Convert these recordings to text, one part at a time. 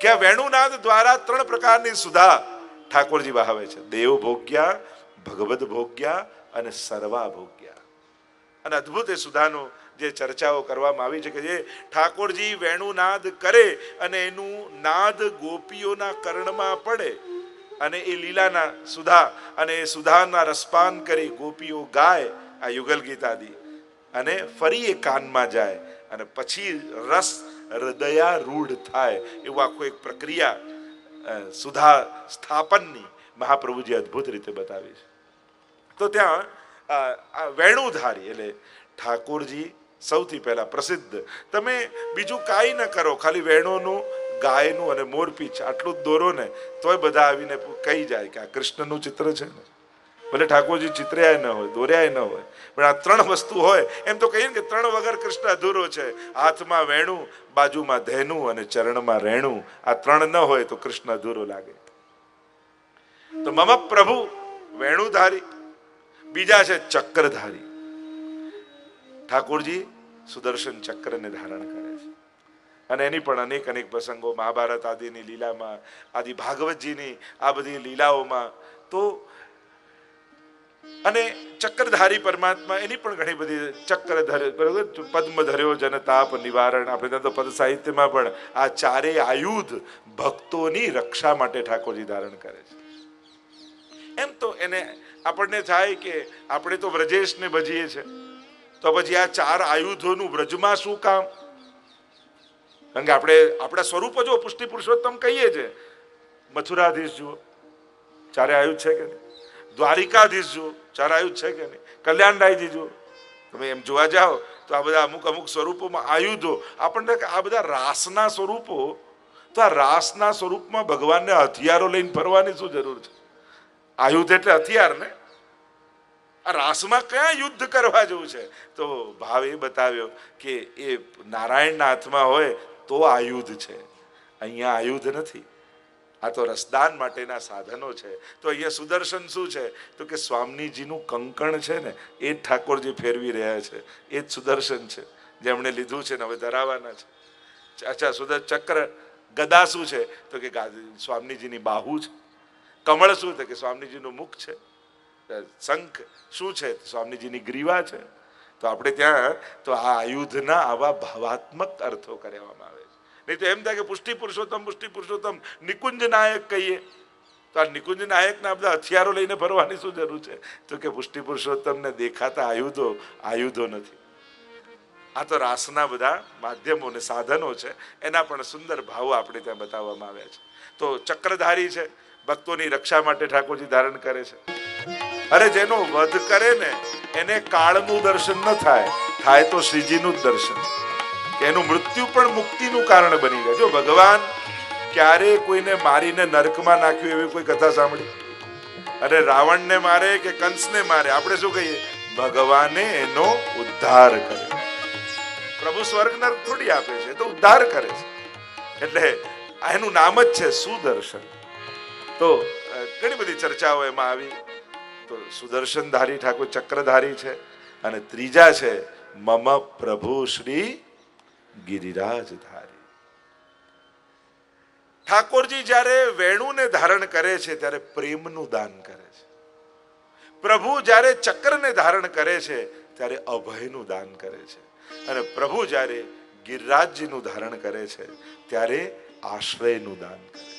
કે આ વેણુનાદ દ્વારા 3 પ્રકારની સુધા ઠાકોરજી વહાવે છે: દેવ ભોગ્યા, ભગવદ ભોગ્યા અને સર્વા ભોગ્યા. અને અદ્ભુત એ સુધાનો જે ચર્ચાઓ કરવામાં આવી છે કે જે ઠાકોરજી વેણુનાદ કરે અને એનું નાદ ગોપીઓના કર્ણમાં પડે અને એ લીલાના સુધા અને એ સુધાના રસપાન કરી ગોપીઓ ગાય આ યુગલ ગીતાદી, અને ફરી એ કાનમાં જાય અને પછી રસ હૃદયારૂઢ થાય એવું આખું એક પ્રક્રિયા સુધા સ્થાપનની મહાપ્રભુજી અદ્ભુત રીતે બતાવી છે. તો ત્યાં વેણુધારી એટલે ઠાકોરજી સૌથી પહેલા પ્રસિદ્ધ. તમે બીજું કાંઈ ન કરો, ખાલી વેણુનું, ગાયનું અને મોરપીંછ આટલું જ દોરો ને તોય બધા આવીને કહી જાય કે આ કૃષ્ણનું ચિત્ર છે ને. ભલે ઠાકોરજી ચિત્ર્યાય ન હોય, દોર્યાય ન હોય, પણ આ 3 વસ્તુ હોય. એમ તો કહીએ ને કે 3 વગર કૃષ્ણ અધૂરો છે. હાથમાં વેણું, બાજુમાં ધેનું અને ચરણમાં રેણું. આ 3 ન હોય તો કૃષ્ણ અધૂરો લાગે. તો મમ પ્રભુ વેણુધારી, બીજા છે ચક્રધારી. ઠાકોરજી સુદર્શન ચક્રને ધારણ કરે છે અને એની પણ અનેક અનેક પ્રસંગો મહાભારત આદિની લીલામાં, આદિ ભાગવતજીની આ બધી લીલાઓમાં તો. અને ચક્રધારી પરમાત્મા એની પણ ઘણી બધી ચક્ર ધરે, બરોબર, પદ્મ ધર્યો જન તાપ નિવારણ. આપણે ત્યાં તો પદ સાહિત્યમાં પણ આ 4 આયુધ ભક્તોની રક્ષા માટે ઠાકોરજી ધારણ કરે છે. એમ તો એને આપણને થાય કે આપણે તો વ્રજેશને ભજીએ છીએ, તો પછી આ 4 આયુધોનું વ્રજમાં શું કામ? કારણ કે આપણે આપણા સ્વરૂપ જો પુષ્ટિ પુરુષોત્તમ કહીએ છીએ. મથુરાધીશ જુઓ, 4 આયુધ છે કે નહીં? દ્વારિકાધીશ જુઓ, 4 આયુધ છે કે નહીં? કલ્યાણરાયજી જુઓ. તમે એમ જોવા જાઓ તો આ બધા અમુક સ્વરૂપોમાં આયુધો. આપણને આ બધા રાસના સ્વરૂપો, તો આ રાસના સ્વરૂપમાં ભગવાનને હથિયારો લઈને ફરવાની શું જરૂર છે? આયુધ એટલે હથિયાર ને. આ રાસમાં ક્યાં યુદ્ધ કરવા જેવું છે? તો ભાવ એ બતાવ્યો કે એ નારાયણના હાથમાં હોય તો આયુધ છે, અહીંયા આયુધ નથી. આ તો રસદાન માટેના સાધનો છે. તો અહીંયા સુદર્શન શું છે? તો કે સ્વામીજીનું કંકણ છે ને, એ જ ઠાકોરજી ફેરવી રહ્યા છે, એ જ સુદર્શન છે જેમણે લીધું છે ને હવે ધરાવવાના છે. અચ્છા, ચક્ર ગદા શું છે? તો કે સ્વામીજીની બાહુ છે. કમળ શું? તો કે સ્વામીજીનું મુખ છે. શંખ શું છે? સ્વામીજીની ગ્રીવા છે. તો આપણે ત્યાં તો આ આયુધના આવા ભાવાત્મક અર્થો કરવામાં આવે છે. નહીં તો એમ થાય કે પુષ્ટિ પુરુષોત્તમ નિકુંજ નાયક કહીએ તો આ નિકુંજ નાયકના બધા હથિયારો લઈને ફરવાની શું જરૂર છે? તો કે પુષ્ટિ પુરુષોત્તમને દેખાતા આયુધો નથી. આ તો રાસના બધા માધ્યમો અને સાધનો છે. એના પણ સુંદર ભાવો આપણે ત્યાં બતાવવામાં આવ્યા છે. તો ચક્રધારી છે, ભક્તોની રક્ષા માટે ઠાકોરજી ધારણ કરે છે. અરે જેનો વધ કરે ને એને કાળનું દર્શન ન થાય તો શ્રીજીનું જ દર્શન, કે એનું મૃત્યુ પણ મુક્તિનું કારણ બની જાય. જો ભગવાન ક્યારે કોઈને મારીને નરકમાં નાખ્યું એવી કોઈ કથા સાંભળી? અરે રાવણને મારે કે કંસને મારે, આપણે શું કહીએ? ભગવાને એનો ઉદ્ધાર કર્યો. પ્રભુ સ્વર્ગ નરક થોડી આપે છે, તો ઉદ્ધાર કરે છે. એટલે એનું નામ જ છે સુદર્શન. તો ઘણી બધી ચર્ચાઓ એમાં આવી. તો સુદર્શનધારી ઠાકોર ચક્રધારી છે. અને ત્રીજા છે મમ પ્રભુ શ્રી ગિરિરાજધારી. ઠાકોરજી જ્યારે વેણુને ધારણ કરે છે ત્યારે પ્રેમનું દાન કરે છે. પ્રભુ જ્યારે ચક્રને ધારણ કરે છે ત્યારે અભયનું દાન કરે છે. અને પ્રભુ જ્યારે ગિરિરાજજીનું ધારણ કરે છે ત્યારે આશ્રયનું દાન કરે છે.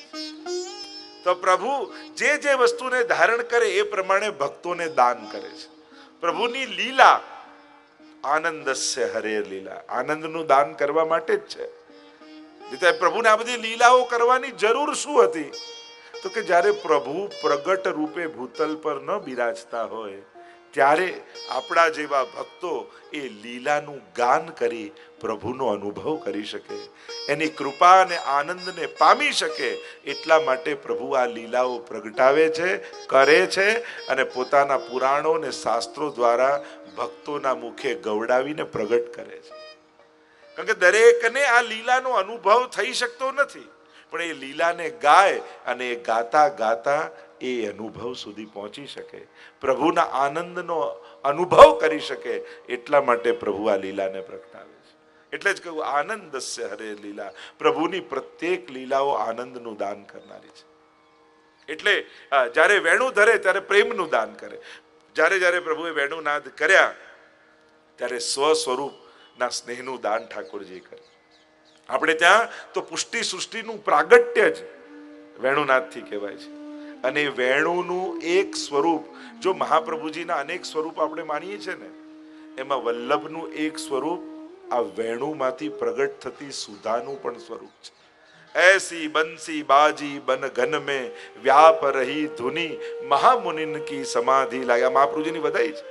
તો પ્રભુ જે વસ્તુને ધારણ કરે એ પ્રમાણે ભક્તોને દાન કરે છે. પ્રભુની લીલા આનંદસ્ય હરે લીલા, આનંદનું દાન કરવા માટે જ છે. પ્રભુને આ બધી લીલાઓ કરવાની જરૂર શું હતી? તો કે જ્યારે પ્રભુ પ્રગટ રૂપે ભૂતલ પર ન બિરાજતા હોય ત્યારે આપણા જેવા ભક્તો એ લીલાનું ગાન કરી પ્રભુનો અનુભવ કરી શકે, એની કૃપા અને આનંદને પામી શકે. એટલા માટે પ્રભુ આ લીલાઓ પ્રગટાવે છે, કરે છે અને પોતાના પુરાણો અને શાસ્ત્રો દ્વારા ભક્તોના મુખે ગવડાવીને પ્રગટ કરે છે. કારણ કે દરેકને આ લીલાનો અનુભવ થઈ શકતો નથી, પણ એ લીલાને ગાય અને એ ગાતા ગાતા એ અનુભવ સુધી પહોંચી શકે, પ્રભુના આનંદનો અનુભવ કરી શકે. એટલા માટે પ્રભુ આ લીલાને પ્રગટાવે છે. એટલે જ કહ્યું આનંદસ્ય હરે લીલા, પ્રભુની પ્રત્યેક લીલાઓ આનંદનું દાન કરનારી છે. એટલે જ્યારે વેણુ ધરે ત્યારે પ્રેમનું દાન કરે. જ્યારે જ્યારે પ્રભુએ વેણુનાદ કર્યા ત્યારે સ્વ સ્વરૂપના સ્નેહનું દાન ઠાકોરજી કરે. આપણે ત્યાં તો પુષ્ટિ સૃષ્ટિનું પ્રાગટ્ય જ વેણુનાદથી કહેવાય છે. અને વેણુનું એક સ્વરૂપ, જો મહાપ્રભુજીના અનેક સ્વરૂપ આપણે માનીએ છીએ ને, એમાં વલ્લભનું એક સ્વરૂપ આ વેણુમાંથી પ્રગટ થતી સુધાનું પણ સ્વરૂપ છે. ऐसी बंसी बाजी बन घन में व्याप रही धुनी महामुनिन की समाधि लाया. મહાપ્રભુજીની વધાઈ છે.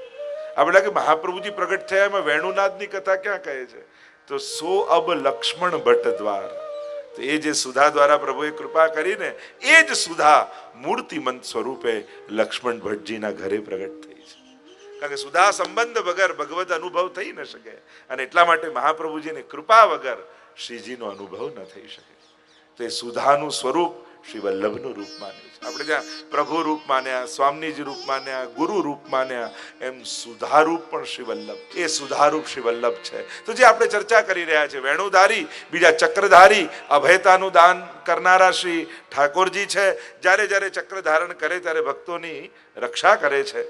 આપણે લાગે મહાપ્રભુજી પ્રગટ થયા એમાં વેણુનાથની કથા ક્યાં કહે છે? તો સો અબ લક્ષ્મણ ભટ્ટ દ્વાર, તો એ જે સુધા દ્વારા પ્રભુએ કૃપા કરીને એ જ સુધા મૂર્તિમંત સ્વરૂપે લક્ષ્મણ ભટ્ટજીના ઘરે પ્રગટ થઈ છે. કારણ કે સુધા સંબંધ વગર ભગવત અનુભવ થઈ ન શકે, અને એટલા માટે મહાપ્રભુજીની કૃપા વગર શ્રીજીનો અનુભવ ન થઈ શકે. તો એ સુધાનું સ્વરૂપ શ્રી વલ્લભનું રૂપ માને છે. આપણે ત્યાં પ્રભુ રૂપ માન્યા, સ્વામીજી રૂપ માન્યા, ગુરુ રૂપ માન્યા, એમ સુધારૂપ પણ શ્રી વલ્લભ, એ સુધારૂપ શ્રી વલ્લભ છે. તો જે આપણે ચર્ચા કરી રહ્યા છે, વેણુધારી, બીજા ચક્રધારી, અભયતાનું દાન કરનારા શ્રી ઠાકોરજી છે. જ્યારે જ્યારે ચક્ર ધારણ કરે ત્યારે ભક્તોની રક્ષા કરે છે,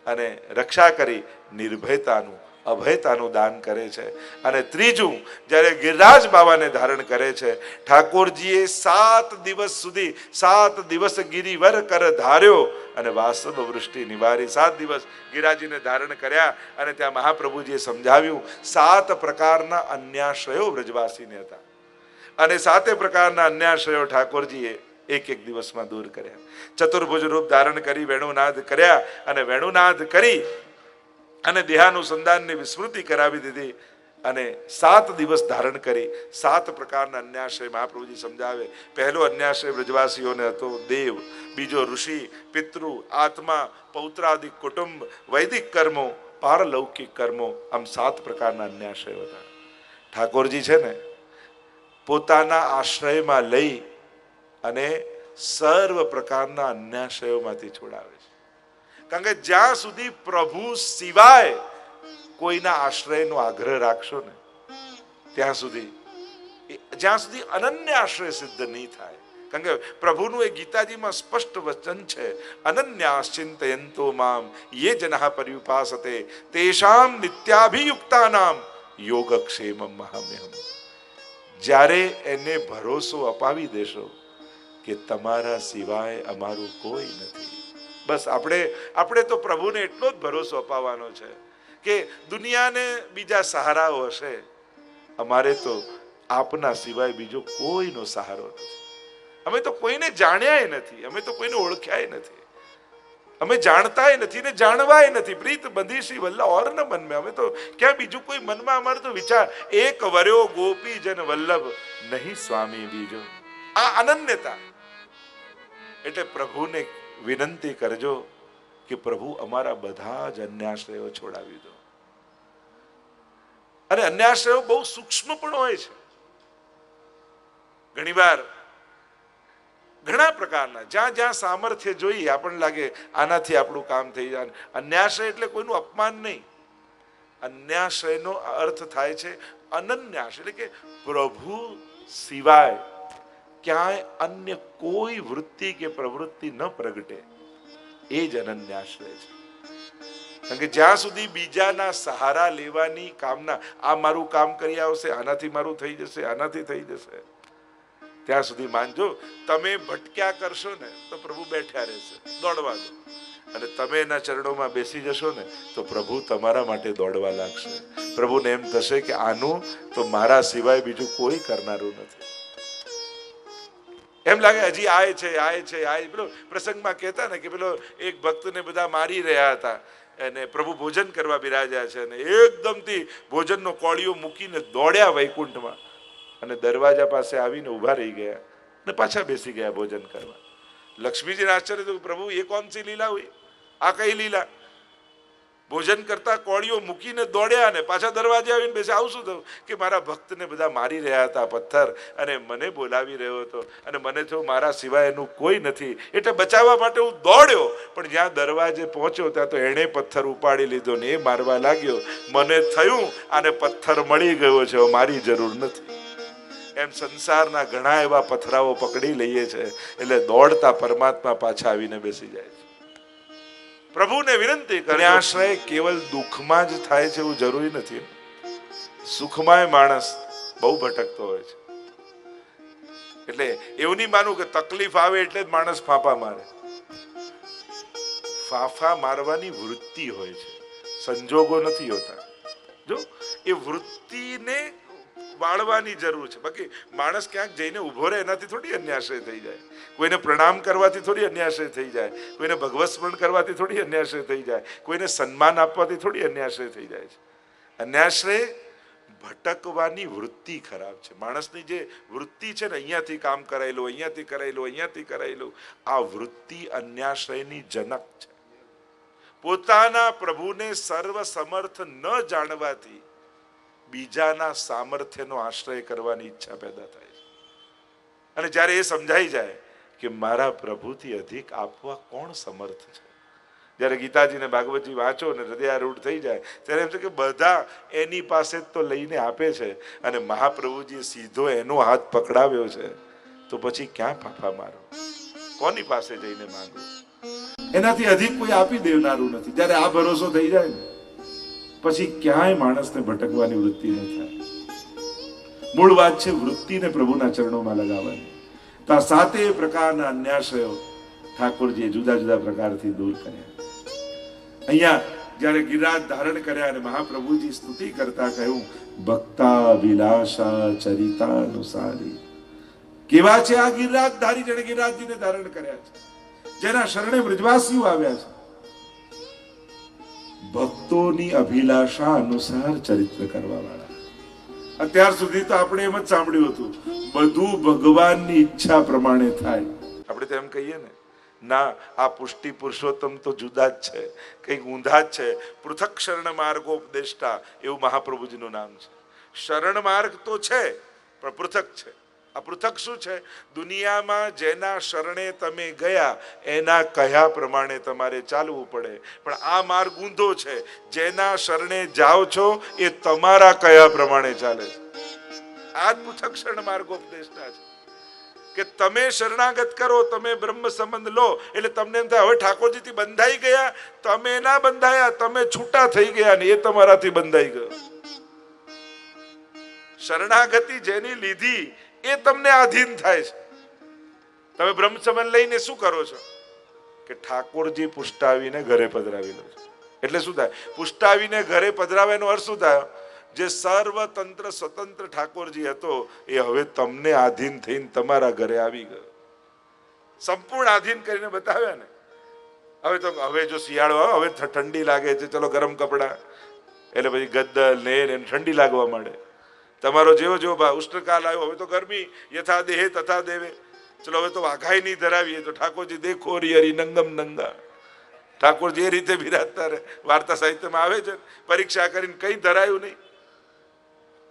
અને રક્ષા કરી નિર્ભયતાનું, અભયતાનું દાન કરે છે. અને ત્રીજું, જ્યારે ગિરિરાજ બાવાને ધારણ કરે છે, ઠાકોરજીએ 7 દિવસ સુધી 7 દિવસ ગિરિવર કર ધાર્યો અને વાસવ વૃષ્ટિ નિવારી. 7 દિવસ ગિરિરાજીને ધારણ કર્યા, અને ત્યાં મહાપ્રભુજીએ સમજાવ્યું 7 પ્રકારના અન્યાશ્રયો વ્રજવાસીને હતા, અને 7 પ્રકારના અન્યાશ્રયો ઠાકોરજીએ એક એક દિવસમાં દૂર કર્યા. ચતુર્ભુજ રૂપ ધારણ કરી વેણુનાદ કર્યા, અને વેણુનાદ કરી અને દેહાનુસંધાનની વિસ્મૃતિ કરાવી દીધી, અને 7 દિવસ ધારણ કરી 7 પ્રકારના અન્યાશ્રય મહાપ્રભુજી સમજાવે. પહેલો અન્યાશ્રય વ્રજવાસીઓને હતો દેવ, બીજો ઋષિ, પિતૃ, આત્મા, પૌત્રાદિક કુટુંબ, વૈદિક કર્મો, પારલૌકિક કર્મો, આમ 7 પ્રકારના અન્યાશ્રયો હતા. ઠાકોરજી છે ને પોતાના આશ્રયમાં લઈ અને સર્વ પ્રકારના અન્યાશ્રયોમાંથી છોડાવે છે. કારણ કે જ્યાં સુધી પ્રભુ સિવાય કોઈના આશ્રયનો આગ્રહ રાખશો ને, ત્યાં સુધી, જ્યાં સુધી અનન્ય આશ્રય સિદ્ધ નહીં થાય. કારણ કે પ્રભુનું એ ગીતાજીમાં સ્પષ્ટ વચન છે, અનન્યાશ્ચિંતયંતો મામ યે જનઃ પર્યુપાસતે તેષામ નિત્યાભિયુક્તાનામ યોગક્ષેમમ મહામ્યહમ. જ્યારે એને ભરોસો અપાવી દેશો કે તમારા સિવાય અમારું કોઈ નથી, બસ આપણે તો પ્રભુને એટલો જ ભરોસો અપાવવાનો છે કે દુનિયાને બીજા સહારાઓ હશે, અમારે તો આપના સિવાય બીજો કોઈનો સહારો નથી. અમે તો કોઈને જાણ્યાય નથી, અમે તો કોઈને ઓળખ્યાય નથી, અમે જાણતાય નથી ને જાણવાય નથી. પ્રીત બંધી શ્રી વલ્લભ ઓર ન મન મેં, અમે તો ક્યાં બીજું કોઈ મનમાં અમારે તો વિચાર, એક વર્યો ગોપી જન વલ્લભ નહીં સ્વામી બીજો. આ અનન્યતા. એટલે પ્રભુને વિનંતી કરજો કે પ્રભુ અમારા બધા જ અન્યાશ્રયો છોડાવી દો. અને અન્યાશ્રયો બહુ સૂક્ષ્મ પણ હોય છે. ઘણીવાર ઘણા પ્રકારના, જ્યાં જ્યાં સામર્થ્ય જોઈએ, આપણને લાગે આનાથી આપણું કામ થઈ જાય. અન્યાશ્રય એટલે કોઈનું અપમાન નહીં. અન્યાશ્રયનો અર્થ થાય છે અનન્યાશ્રય, એટલે કે પ્રભુ સિવાય ક્યાંય અન્ય કોઈ વૃત્તિ કે પ્રવૃત્તિ ન પ્રગટે, એ જ અનન્યાશ્રય છે. કારણ કે જ્યાં સુધી બીજાના સહારા લેવાની કામના, આ મારું કામ કરી આવશે, આનાથી મારું થઈ જશે, આનાથી થઈ જશે, ત્યાં સુધી માનજો તમે ભટક્યા કરશો ને તો પ્રભુ બેઠા રહેશે, દોડવા દો. અને તમે એના ચરણોમાં બેસી જશો ને તો પ્રભુ તમારા માટે દોડવા લાગશે. પ્રભુને એમ થશે કે આનું તો મારા સિવાય બીજું કોઈ કરનારું નથી. એમ લાગે હજી આય છે. પેલો પ્રસંગમાં કહેતા ને કે પેલો એક ભક્તને બધા મારી રહ્યા હતા, અને પ્રભુ ભોજન કરવા બિરાજ્યા છે, અને એકદમથી ભોજનનો કોળિયો મૂકીને દોડ્યા વૈકુંઠમાં, અને દરવાજા પાસે આવીને ઊભા રહી ગયા અને પાછા બેસી ગયા ભોજન કરવા. લક્ષ્મીજીને આશ્ચર્ય થયું, પ્રભુ એ કોણ સી લીલા હુઈ, આ કઈ લીલા? ભોજન કરતા કોળીઓ મૂકીને દોડ્યા અને પાછા દરવાજે આવીને બેસે. આવું શું થયું કે મારા ભક્તને બધા મારી રહ્યા હતા પથ્થર, અને મને બોલાવી રહ્યો હતો, અને મને થયું મારા સિવાય એનું કોઈ નથી, એટલે બચાવવા માટે હું દોડ્યો. પણ જ્યાં દરવાજે પહોંચ્યો ત્યાં તો એણે પથ્થર ઉપાડી લીધો ને એ મારવા લાગ્યો. મને થયું આને પથ્થર મળી ગયો છે, મારી જરૂર નથી. એમ સંસારના ઘણા એવા પથરાઓ પકડી લઈએ છે, એટલે દોડતા પરમાત્મા પાછા આવીને બેસી જાય છે. પ્રભુને વિનંતી કરે. આશ્રય કેવલ દુઃખમાં જ થાય છે એવું જરૂરી નથી. સુખમાં માણસ બહુ ભટકતો હોય છે. એટલે એવું નહીં માનવું કે તકલીફ આવે એટલે જ માણસ ફાંફા મારે. ફાંફા મારવાની વૃત્તિ હોય છે, સંજોગો નથી હોતા. જો એ વૃત્તિને વાળવાની જરૂર છે. બાકી માણસ ક્યાંક જઈને ઉભો રહે એનાથી થોડી અન્યાશ્રય થઈ જાય. કોઈને પ્રણામ કરવાથી થોડી અન્યાશ્રય થઈ જાય. કોઈને ભગવત સ્મરણ કરવાથી થોડી અન્યાશ્રય થઈ જાય. કોઈને સન્માન આપવાથી થોડી અન્યાશ્રય થઈ જાય છે. અન્યાશ્રય ભટકવાની વૃત્તિ ખરાબ છે. માણસની જે વૃત્તિ છે ને, અહીંયાથી કામ કરાયેલું, અહીંયાથી કરાયેલું, અહીંયાથી કરાયેલું, આ વૃત્તિ અન્યાશ્રયની જનક છે. પોતાના પ્રભુને સર્વ સમર્થ ન જાણવાથી બીજાના સામર્થ્યનો આશ્રય કરવાની ઈચ્છા પેદા થાય છે. અને જ્યારે એ સમજાઈ જાય કે મારા પ્રભુથી અધિક આપવા કોણ સમર્થ છે, જ્યારે ગીતાજીને ભાગવતજી વાંચો ને હૃદયારૂઢ થઈ જાય ત્યારે એમ છે કે બધા એની પાસે તો લઈને આપે છે, અને મહાપ્રભુજીએ સીધો એનો હાથ પકડાવ્યો છે, તો પછી ક્યાં ફાંફા મારો, કોની પાસે જઈને માંગો? એનાથી અધિક કોઈ આપી દેનારું નથી. જ્યારે આ ભરોસો થઈ જાય ને પછી ક્યાંય માણસને ભટકવાની વૃત્તિ ન થાય. મૂળ વાત છે વૃત્તિને પ્રભુના ચરણોમાં લગાવવાની. તો આ 7 પ્રકારના અન્યાશ્રયો ઠાકોરજીએ જુદા જુદા પ્રકારથી દૂર કર્યા. અહીંયા જ્યારે ગિરિરાજ ધારણ કર્યા અને મહાપ્રભુજી સ્તુતિ કરતા કહ્યું, ભક્તા વિલાસા ચરિતાનુસારી. કેવા છે આ ગિરિરાજધારી જેને ગિરિરાજજીને ધારણ કર્યા છે, જેના શરણે બ્રજવાસીઓ આવ્યા છે. ભક્તોની અભિલાષા અનુસાર ચરિત્ર કરવા વાળા. અત્યાર સુધી તો આપણે એમ જ સાંભળ્યું હતું, બધું ભગવાનની ઈચ્છા પ્રમાણે થાય. આપણે તો એમ કહીએ ને, ના, આ પુષ્ટિ પુરુષોત્તમ તો જુદા જ છે, કંઈક ઊંધા જ છે. પૃથક શરણ માર્ગોપદેષ્ટા એવું મહાપ્રભુજીનું નામ છે. શરણ માર્ગ તો છે પણ પૃથક છે. આ પૃથક શું છે? દુનિયામાં જેના શરણે તમે ગયા એના કહ્યા પ્રમાણે તમારે ચાલવું પડે, પણ આ માર્ગ ઊંધો છે. જેના શરણે જાઓ છો એ તમારા કહ્યા પ્રમાણે ચાલે છે. આ જ પૃથક શરણ માર્ગોપદેશના છે કે તમે શરણાગત કરો, તમે બ્રહ્મ સંબંધ લો એટલે તમને એમ થાય હવે ઠાકોરજીથી બંધાઈ ગયા, તમે ના બંધાયા, તમે છૂટા થઈ ગયા ને એ તમારાથી બંધાઈ ગયો. શરણાગતિ જેની લીધી એ તમને આધીન થાય છે. તમે બ્રહ્મ સંબંધ લઈને શું કરો છો કે ઠાકોરજી પુષ્ટાવીને ઘરે પધરાવી લો છો. એટલે શું થાય? પુષ્ટાવીને ઘરે પધરાવાનો અર્થ શું થાય? જે સર્વતંત્ર સ્વતંત્ર ઠાકોરજી હતો એ હવે તમને આધીન થઈને તમારા ઘરે આવી ગયો. સંપૂર્ણ આધીન કરીને બતાવ્યા ને. હવે જો શિયાળો આવે, હવે ઠંડી લાગે છે, ચલો ગરમ કપડા, એટલે પછી ગદ્દલ ને ઠંડી લાગવા માંડે. તમારો જેવો જેવો ઉષ્ણકાલ આવ્યો, હવે તો ગરમી યથા દેહે તથા દેવે. ચલો હવે તો વાઘાઈ નહીં ધરાવીએ તો ઠાકોરજી દેખો હરિ નંગમ નંગા. ઠાકોરજી એ રીતે બિરાજતા રહે. વાર્તા સાહિત્યમાં આવે છે, પરીક્ષા કરીને કઈ ધરાયું નહીં.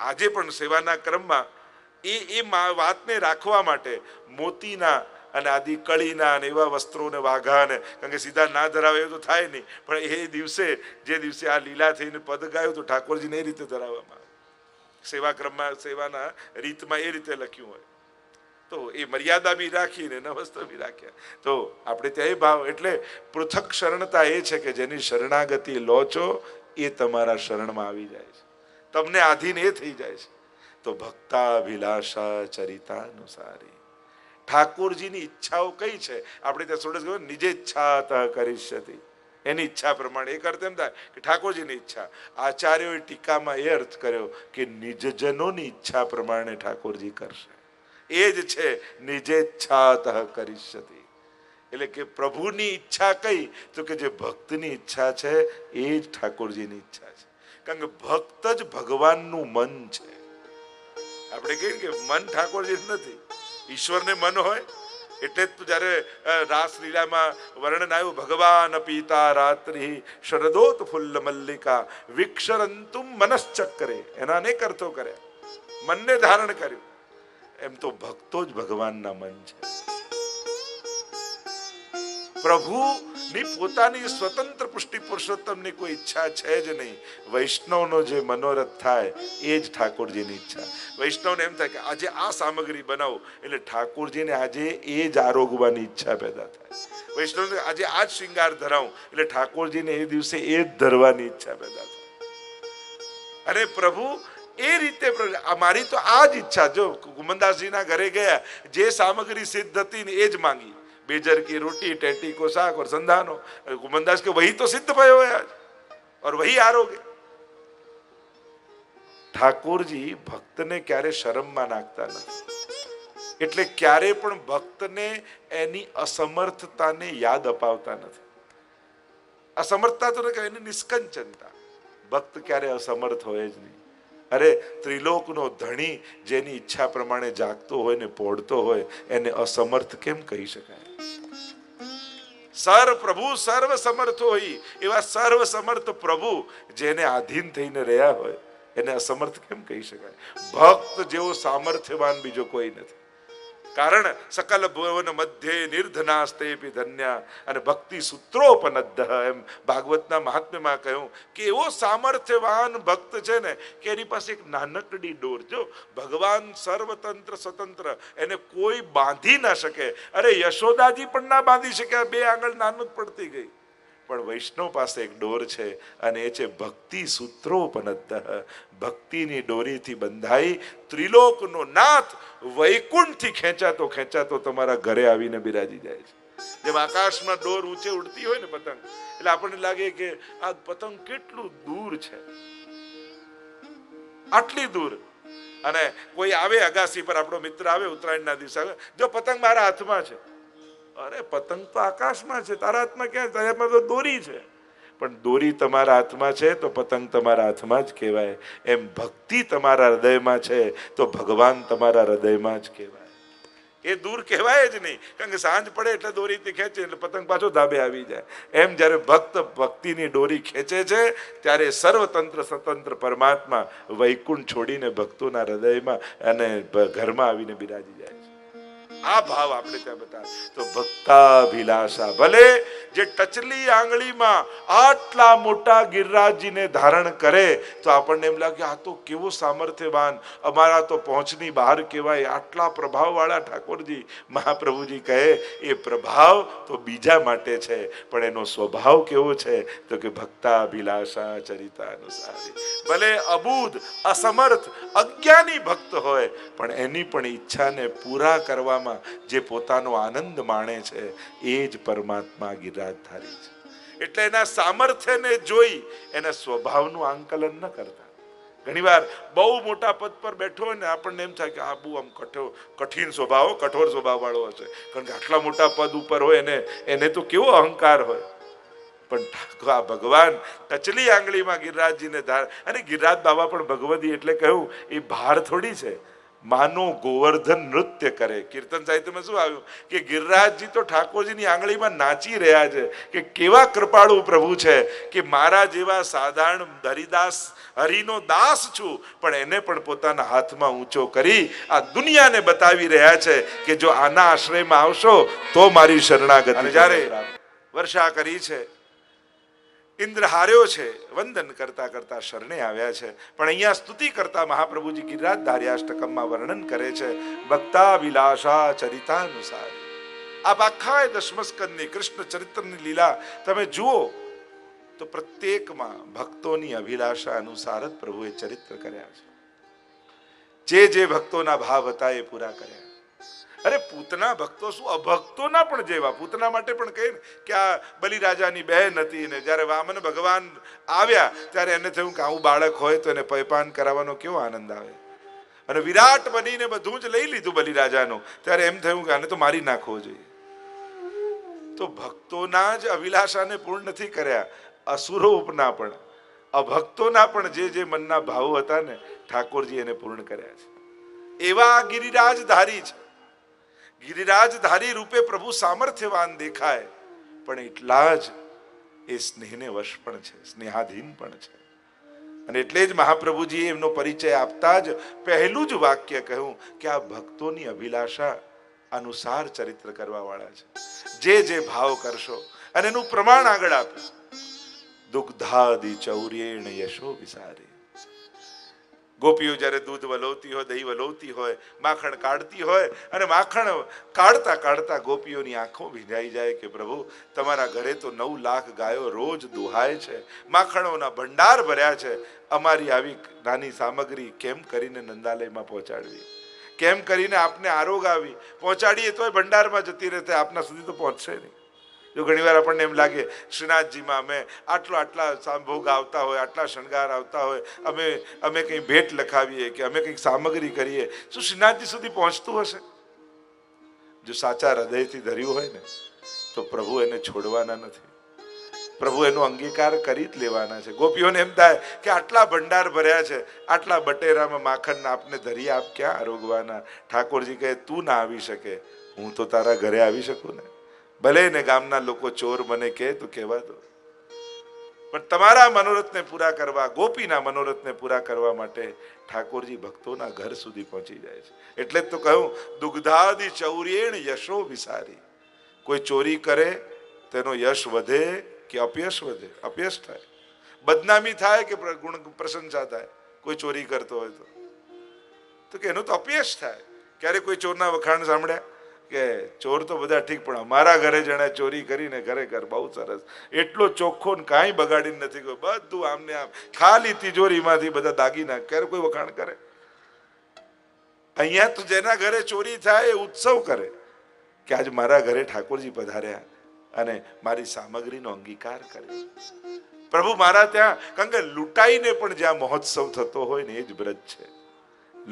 આજે પણ સેવાના ક્રમમાં એ વાતને રાખવા માટે મોતીના અને આદિ કળીના અને એવા વસ્ત્રોને વાઘાને, કારણ કે સીધા ના ધરાવે એવું તો થાય નહીં, પણ એ દિવસે જે દિવસે આ લીલા થઈને પદ ગાયું તો ઠાકોરજીને એ રીતે ધરાવવામાં આવે. સેવા ક્રમમાં સેવાના રીતમાં એ રીતે લખ્યું હોય તો એ મર્યાદા બી રાખીને નવસ્ત્ર બી રાખ્યા. તો આપણે ત્યાં એ ભાવ, એટલે પૃથક શરણતા એ છે કે જેની શરણાગતિ લો છો એ તમારા શરણમાં આવી જાય છે, તમને આધીન એ થઈ જાય છે. તો ભક્તાભિલાષા ચરિતાનુસારી. ઠાકોરજીની ઈચ્છાઓ કઈ છે? આપણે ત્યાં સોડસ કહ્યું નિજેચ્છા કરીષ્યતિ, એની ઈચ્છા પ્રમાણે. એક અર્થ એમ થાય કે ઠાકોરજીની ઈચ્છા. આચાર્યોએ ટીકામાં એ અર્થ કર્યો કે નિજજનોની ઈચ્છા પ્રમાણે ઠાકોરજી કરશે. એ જ છે નિજેચ્છા કરીષ્યતિ. એટલે કે પ્રભુની ઈચ્છા કઈ? તો કે જે ભક્તની ઈચ્છા છે એ જ ઠાકોરજીની ઈચ્છા છે. કારણ કે ભક્ત જ ભગવાનનું મન છે. આપણે કહીએ કે મન ઠાકોરજી નથી. ઈશ્વરને મન હોય એટલે જ જ્યારે રાસલીલામાં વર્ણન આવ્યું, ભગવાન પીતા રાત્રિ શરદોત ફુલ્લ મલ્લિકા વિક્ષરંતુમ મનશ્ચક્રે, એના અનેક અર્થો કર્યા, મનને ધારણ કર્યું. એમ તો ભક્તો જ ભગવાનના મન છે. પ્રભુની પોતાની સ્વતંત્ર પુષ્ટિ પુરુષોત્તમની કોઈ ઈચ્છા છે જ નહીં. વૈષ્ણવનો જે મનોરથ થાય એ જ ઠાકોરજીની ઈચ્છા. વૈષ્ણવને એમ થાય કે આજે આ સામગ્રી બનાવો એટલે ઠાકોરજીને આજે એ જ આરોગવાની ઈચ્છા પેદા થાય. વૈષ્ણવને આજે આ જ શૃંગાર ધરાવું એટલે ઠાકોરજીને એ દિવસે એ જ ધરવાની ઈચ્છા પેદા થાય. અને પ્રભુ એ રીતે, મારી તો આ જ ઈચ્છા. જો કુમનદાસજીના ઘરે ગયા, જે સામગ્રી સિદ્ધ હતી ને એ જ માંગી, बेजर की रोटी, टेटी को साग और संधानो. कुमनदास के वही तो सिद्ध भयो है आज, और वही आरोग्य. ઠાકોરજી ભક્તને ક્યારે શરમમાં નાખતા નથી. એટલે ક્યારે પણ ભક્તને એની અસમર્થતાને યાદ અપાવતા નથી. અસમર્થતા તો કે એની નિષ્કંચનતા. ભક્ત ક્યારે અસમર્થ હોય જ નહીં. અરે ત્રિલોકનો ધણી જેની ઈચ્છા પ્રમાણે જાગતો હોય ને પોડતો હોય એને અસમર્થ કેમ કહી શકાય? પ્રભુ સર્વ સમર્થ હોય એવા સર્વ સમર્થ પ્રભુ જેને આધીન થઈને રહ્યા હોય એને અસમર્થ કેમ કહી શકાય? ભક્ત જેવો સામર્થ્યવાન બીજો કોઈ નથી. કારણ સકલ ભુવન મધ્યે નિર્ધનાસ્તેપી ધન્યા, અને ભક્તિ સૂત્રોપનદ્ધ, એમ ભાગવતના મહાત્મ્યમાં કહ્યું કે એવો સામર્થ્યવાન ભક્ત છે ને કે એની પાસે એક નાનકડી ડોર. જો ભગવાન સર્વતંત્ર સ્વતંત્ર, એને કોઈ બાંધી ના શકે. અરે યશોદાજી પણ ના બાંધી શકે, બે આંગળ નાનું પડતી ગઈ. પણ વૈષ્ણવ પાસે એક ડોર છે અને એ છે ભક્તિ સૂત્રોપનદ્ધ. ભક્તિની ડોરીથી બંધાઈ ત્રિલોકનો નાથ વૈકુંઠથી ખેંચાતો ખેંચાતો તમારા ઘરે આવીને બિરાજી જાય છે. જેમ આકાશમાં ડોર ઊંચે ઉડતી હોય ને પતંગ, એટલે આપણને લાગે કે આ પતંગ કેટલું દૂર છે, આટલી દૂર. અને કોઈ આવે અગાસી પર, આપણો મિત્ર આવે ઉત્તરાયણના દિવસે આવે, જો પતંગ મારા હાથમાં છે. અરે પતંગ તો આકાશમાં છે, તારા હાથમાં ક્યાં? તારા હાથમાં તો દોરી છે. પણ દોરી તમારા હાથમાં છે તો પતંગ તમારા હાથમાં જ કહેવાય. એમ ભક્તિ તમારા હૃદયમાં છે તો ભગવાન તમારા હૃદયમાં જ કહેવાય. એ દૂર કહેવાય જ નહીં, કારણ કે સાંજ પડે એટલે દોરીથી ખેંચે એટલે પતંગ પાછો ધાબે આવી જાય. એમ જ્યારે ભક્ત ભક્તિની દોરી ખેંચે છે ત્યારે સર્વતંત્ર સ્વતંત્ર પરમાત્મા વૈકુંઠ છોડીને ભક્તોના હૃદયમાં અને ઘરમાં આવીને બિરાજી જાય છે. આ ભાવ આપણે ત્યાં બતાવે તો ભક્તાભિલાષા. ભલે જે ટચલી આંગળીમાં આટલા મોટા ગિરિરાજજીને ધારણ કરે તો આપણને એમ લાગે આ તો કેવો સામર્થ્યવાન, અમારા તો પહોંચની બહાર કહેવાય, આટલા પ્રભાવવાળા ઠાકોરજી. મહાપ્રભુજી કહે એ પ્રભાવ તો બીજા માટે છે, પણ એનો સ્વભાવ કેવો છે તો કે ભક્તાભિલાષા ચરિતાનુસારી. ભલે અબૂધ, અસમર્થ, અજ્ઞાની ભક્ત હોય પણ એની પણ ઈચ્છાને પૂરા કરવામાં જે પોતાનો આનંદ માણે છે એ જ પરમાત્મા ગિરિરાજધારી છે. એટલે એના સામર્થ્યને જોઈ એના સ્વભાવનું આંકલન ન કરતા. ઘણીવાર બહુ મોટા પદ પર બેઠો હોય ને આપણને એમ થાય કે આ બહુ આમ કઠિન સ્વભાવ, કઠોર સ્વભાવ વાળો હશે, કારણ કે આટલા મોટા પદ ઉપર હોય એને તો કેવો અહંકાર હોય. પણ આ ભગવાન ટચલી આંગળીમાં ગિરિરાજજીને ધાર, અને ગિરિરાજ બાબા પણ ભગવદી એટલે કહ્યું એ ભાર થોડી છે. માનો ગોવર્ધન નૃત્ય કરે. કીર્તન સાહિત્યમાં શું આવ્યું કે ગિરિરાજજી તો ઠાકોરજીની આંગળીમાં નાચી રહ્યા છે કે કેવા કૃપાળુ પ્રભુ છે કે મારા જેવા સાધારણ હરિદાસ, હરિનો દાસ છું, પણ એને પણ પોતાના હાથમાં ઊંચો કરી આ દુનિયાને બતાવી રહ્યા છે કે જો આના આશ્રયમાં આવશો તો મારી શરણાગતિ. અને જ્યારે વર્ષા કરી છે, ઇન્દ્ર હાર્યો છે, વંદન કરતા કરતા શરણે આવ્યા છે. પણ અહીંયા સ્તુતિ કરતા મહાપ્રભુજી ગિરિરાજધાર્યાષ્ટકમમાં વર્ણન કરે છે ભક્તાભિલાષા ચરિતાનુસારી. આપ આખા દશમસ્કંદની કૃષ્ણ ચરિત્રની લીલા તમે જુઓ તો પ્રત્યેકમાં ભક્તોની અભિલાષા અનુસાર જ પ્રભુએ ચરિત્ર કર્યા છે. જે ભક્તોના ભાવ હતા એ પૂરા કર્યા. અરે પૂતના ભક્તો શું, અભક્તોના પણ જેવા. પૂતના માટે પણ કહે કે આ બલિરાજાની બહેન હતી ને જ્યારે વામન ભગવાન આવ્યા ત્યારે એને થયું કે આવું બાળક હોય તો એને પયપાન કરાવવાનો કેવો આનંદ આવે. અને વિરાટ બનીને બધું જ લઈ લીધું બલિરાજાનું, ત્યારે એમ થયું કે આને તો મારી નાખવો જોઈએ. તો ભક્તોના જ અભિલાષાને પૂર્ણ નથી કર્યા, અસુરોપના પણ, અભક્તોના પણ જે મનના ભાવો હતા ને ઠાકોરજી એને પૂર્ણ કર્યા છે. એવા ગિરિરાજધારી છે. ગિરિરાજધારી રૂપે પ્રભુ સામર્થ્યવાન દેખાય, પણ એટલા જ એ સ્નેહને વશ પણ છે, સ્નેહાધીન પણ છે. અને એટલે જ મહાપ્રભુજીએ એમનો પરિચય આપતા જ પહેલું જ વાક્ય કહ્યું કે આ ભક્તોની અભિલાષા અનુસાર ચરિત્ર કરવા વાળા છે. જે ભાવ કરશો, અને એનું પ્રમાણ આગળ આપ્યું, દુગ્ધાદિ ચૌર્યેણ યશો વિસારી. ગોપીઓ જ્યારે દૂધ વલોવતી હોય, દહીં વલોવતી હોય, માખણ કાઢતી હોય, અને માખણ કાઢતા કાઢતા ગોપીઓની આંખો ભીંજાઈ જાય કે પ્રભુ તમારા ઘરે તો 9 લાખ ગાયો રોજ દુહાય છે, માખણોના ભંડાર ભર્યા છે, અમારી આવી નાની સામગ્રી કેમ કરીને નંદાલયમાં પહોંચાડવી, કેમ કરીને આપને આરોગાવી, પહોંચાડીએ તોય ભંડારમાં જતી રહેતે, આપના સુધી તો પહોંચશે નહીં. જો ઘણીવાર આપણને એમ લાગે શ્રીનાથજીમાં અમે આટલા ભોગ આવતા હોય, આટલા શણગાર આવતા હોય, અમે કંઈ ભેટ લખાવીએ કે અમે કંઈક સામગ્રી કરીએ, શું શ્રીનાથજી સુધી પહોંચતું હશે? જો સાચા હૃદયથી ધર્યું હોય ને તો પ્રભુ એને છોડવાના નથી, પ્રભુ એનો અંગીકાર કરી જ લેવાના છે. ગોપીઓને એમ થાય કે આટલા ભંડાર ભર્યા છે, આટલા બટેરામાં માખણ આપને ધરી આપ ક્યાં આરોગવાના? ઠાકોરજી કહે તું ના આવી શકે, હું તો તારા ઘરે આવી શકું ને. ભલે ને ગામના લોકો ચોર મને કહે તો કહેવા દો, પણ તમારા મનોરથને પૂરા કરવા, ગોપીના મનોરથને પૂરા કરવા માટે ઠાકોરજી ભક્તોના ઘર સુધી પહોંચી જાય છે. એટલે જ તો કહ્યું દુગ્ધાદિ ચૌર્યેણ યશો વિસારી. કોઈ ચોરી કરે તેનો યશ વધે કે અપયશ વધે? અપયશ થાય. બદનામી થાય કે ગુણ પ્રશંસા થાય? કોઈ ચોરી કરતો હોય તો કે એનું તો અપયશ થાય. ક્યારે કોઈ ચોરના વખાણ સાંભળ્યા કે ચોર તો બધા ઠીક, પણ અમારા ઘરે જેણે ચોરી કરીને ખરેખર બહુ સરસ, એટલો ચોખ્ખો ને કાંઈ બગાડીને નથી ગયો, બધું આમને આમ ખાલી તિજોરીમાંથી બધા દાગીના, ક્યારે કોઈ વખાણ કરે? અહીંયા તો જેના ઘરે ચોરી થાય એ ઉત્સવ કરે કે આજ મારા ઘરે ઠાકોરજી પધાર્યા અને મારી સામગ્રીનો અંગીકાર કરે. પ્રભુ મારા ત્યાં, કારણ કે લૂંટાઈને પણ જ્યાં મહોત્સવ થતો હોય ને એ જ બ્રજ છે.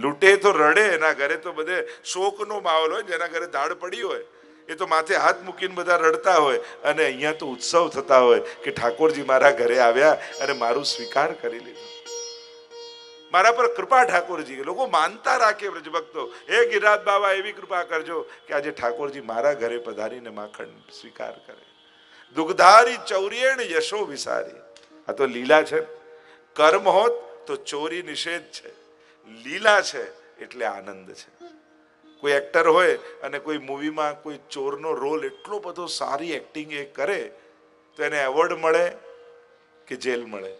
લૂંટે તો રડે, એના ઘરે તો બધે શોકનો માહોલ હોય, જેના ઘરે દાડ પડી હોય એ તો માથે હાથ મૂકીને બધા રડતા હોય, અને અહીંયા તો ઉત્સવ થતા હોય કે ઠાકોરજી મારા ઘરે આવ્યા અને મારું સ્વીકાર કરી લીધું, મારા પર કૃપા ઠાકોરજી. લોકો માનતા રાખે વ્રજભક્તો, હે ગિરિરાજ બાબા એવી કૃપા કરજો કે આજે ઠાકોરજી મારા ઘરે પધારીને માખણ સ્વીકાર કરે. દુગ્ધારી ચૌર્યેણ યશો વિસારી. આ તો લીલા છે. કર્મ હોત તો ચોરી નિષેધ છે, લીલા છે એટલે આનંદ છે. કોઈ એક્ટર હોય અને કોઈ મૂવીમાં કોઈ ચોરનો રોલ એટલો બધો સારી એક્ટિંગ એ કરે તો એને એવોર્ડ મળે કે જેલ મળે?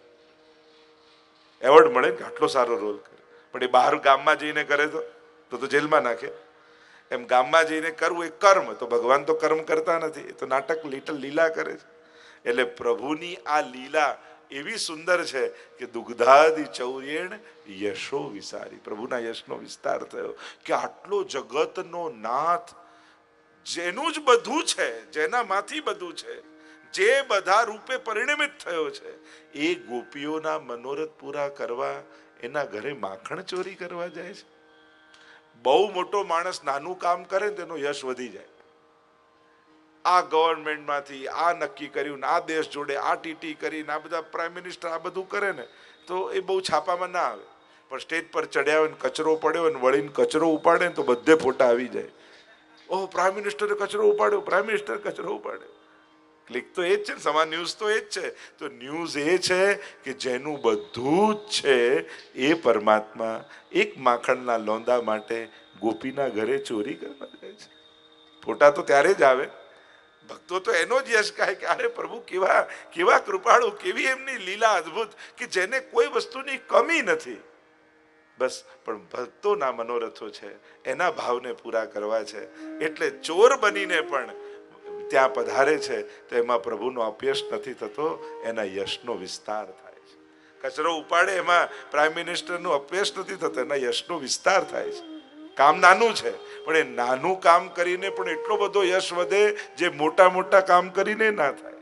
એવોર્ડ મળે કે આટલો સારો રોલ કરે. પણ એ બહાર ગામમાં જઈને કરે તો જેલમાં નાખે. એમ ગામમાં જઈને કરવું એ કર્મ. તો ભગવાન તો કર્મ કરતા નથી, એ તો નાટક લીલા કરે છે. એટલે પ્રભુની આ લીલા એવી સુંદર છે કે દુગ્ધાદિ ચૌર્યેણ યશો વિસારી. પ્રભુના યશનો વિસ્તાર થયો કે આટલો જગતનો નાથ, જેનું જ બધું છે, જેનામાંથી બધું છે, જે બધા રૂપે પરિણમિત થયો છે, એ ગોપીઓના મનોરથ પૂરા કરવા એના ઘરે માખણ ચોરી કરવા જાય છે. બહુ મોટો માણસ નાનું કામ કરે ને તેનો યશ વધી જાય. આ ગવર્મેન્ટમાંથી આ નક્કી કર્યું, આ દેશ જોડે આ ટીટી કરીને, આ બધા પ્રાઇમ મિનિસ્ટર આ બધું કરે ને તો એ બહુ છાપામાં ના આવે. પણ સ્ટેજ પર ચડ્યા હોય ને કચરો પડ્યો ને વળીને કચરો ઉપાડે ને તો બધે ફોટા આવી જાય. ઓહ, પ્રાઇમ મિનિસ્ટરે કચરો ઉપાડ્યો, પ્રાઇમ મિનિસ્ટર કચરો ઉપાડ્યો. ક્લિક તો એ જ છે ને, સમાન ન્યૂઝ તો એ જ છે. તો ન્યૂઝ એ છે કે જેનું બધું જ છે એ પરમાત્મા એક માખણના લોંદા માટે ગોપીના ઘરે ચોરી કરવા જાય છે. ફોટા તો ત્યારે જ આવે. ભક્તો તો એનો જ યશ કહે કે અરે પ્રભુ કેવા કૃપાળુ, કેવી એમની લીલા અદ્ભુત કે જેને કોઈ વસ્તુની કમી નથી. બસ પણ ભક્તોના મનોરથો છે, એના ભાવને પૂરા કરવા છે. એટલે ચોર બનીને પણ ત્યાં પધારે છે તો એમાં પ્રભુનો અપયશ નથી થતો, એના યશનો વિસ્તાર થાય છે. કચરો ઉપાડે એમાં પ્રાઇમ મિનિસ્ટરનું અપયશ નથી થતો, એના યશનો વિસ્તાર થાય છે. કામ નાનું છે પણ એ નાનું કામ કરીને પણ એટલો બધો યશ વધે જે મોટા કામ કરીને ના થાય.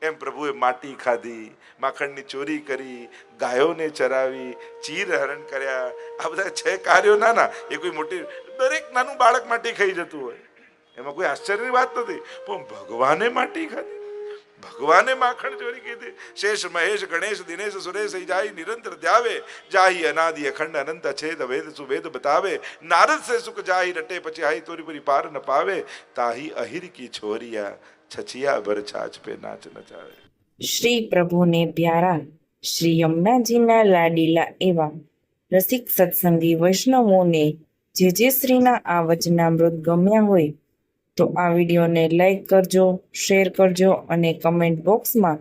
એમ પ્રભુએ માટી ખાધી, માખણની ચોરી કરી, ગાયોને ચરાવી, ચીર હરણ કર્યા. આ બધા છે કાર્યો નાના. એ કોઈ મોટી, દરેક નાનું બાળક માટી ખાઈ જતું હોય, એમાં કોઈ આશ્ચર્યની વાત નથી. પણ ભગવાને માટી ખાધી, ભગવાને માખણ ચોરી કીધી. શેષ મહેશ ગણેશ દિનેશ સુરેશ જાય નિરંતર ધ્યાવે જાહી અનાદિ અખંડ અનંત છેદ વેદ સુવેદ બતાવે નારદ સે સુખ જાહી રટે પછી હાઈ તોરી પરી પાર ન પાવે તાહી અહિર કી છોરિયા છછિયા ભર છાછ પે નાચ નચાવે. શ્રી પ્રભુને પ્યારા શ્રી યમુનાજીના લાડીલા એવા રસિક સત્સંગી વૈષ્ણવોને જે શ્રીના આ વચનામૃત ગમ્યા હોય તો આ વિડીયોને લાઈક કરજો, શેર કરજો અને કમેન્ટ બોક્સમાં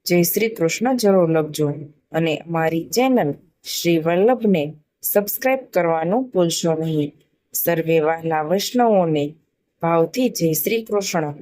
જય શ્રી કૃષ્ણ જરૂર લખજો અને અમારી ચેનલ શ્રી વલ્લભને સબસ્ક્રાઈબ કરવાનું ભૂલશો નહીં. સર્વે વહાલા વૈષ્ણવોને ભાવથી જય શ્રી કૃષ્ણ.